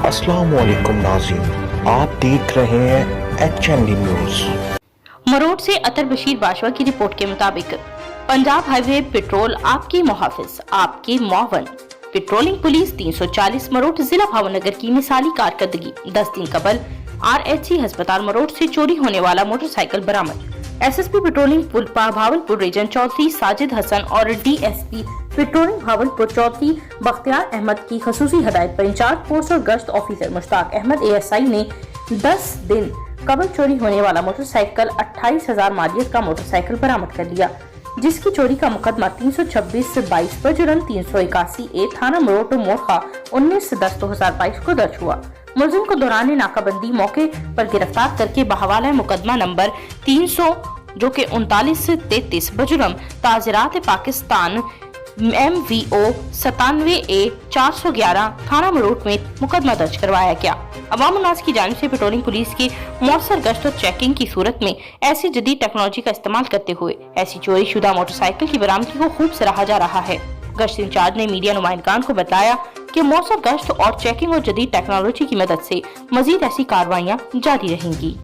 अस्सलाम वालेकुम नाज़रीन, आप देख रहे हैं HND न्यूज़। मरोड़ से अतर बशीर बाजवा की रिपोर्ट के मुताबिक पंजाब हाईवे पेट्रोल आपकी मुहाफिज आपके मुआवन पेट्रोलिंग पुलिस 340 मरोड़ जिला भावनगर की मिसाली कारकर्दगी। 10 दिन कबल RHC अस्पताल मरोड़ से चोरी होने वाला मोटरसाइकिल बरामद। SSP patrolling Bahawalpur region Chaudhry Sajid Hasan और DSP पेट्रोलिंग भावलपुर चौधरी बख्तियार अहमद की खसूसी हदायत पर इंचार्ज पोस्ट और गश्त ऑफिसर मुश्ताक अहमद ASI ने 10 दिन कबल चोरी होने वाला मोटरसाइकिल 28,000 मालियत का मोटरसाइकिल बरामद कर लिया, जिसकी चोरी का मुकदमा 326/22 पर जुर्म 381A थाना मरोड़ मोरखा 19/10/2022 को दर्ज हुआ। मुलजिम को दौरान नाकाबंदी मौके पर गिरफ्तार करके बहवाला मुकदमा नंबर 300 जो के 39-33 बजुर्म ताज़िरात पाकिस्तान MVO 97A 411 थाना मरोड़ में मुकदमा दर्ज करवाया गया। अवाम उन्नास की जानिब से पेट्रोलिंग पुलिस के मौसर गश्त और चेकिंग की सूरत में ऐसी जदीद टेक्नोलॉजी का इस्तेमाल करते हुए ऐसी चोरी शुदा मोटरसाइकिल की बरामदगी को खूब सराहा जा रहा है। गश्त इंचार्ज ने मीडिया नुमाइंदगान को बताया कि मौसर गश्त और चेकिंग और जदीद टेक्नोलॉजी की मदद से मजीद ऐसी कार्रवाइयाँ जारी रहेंगी।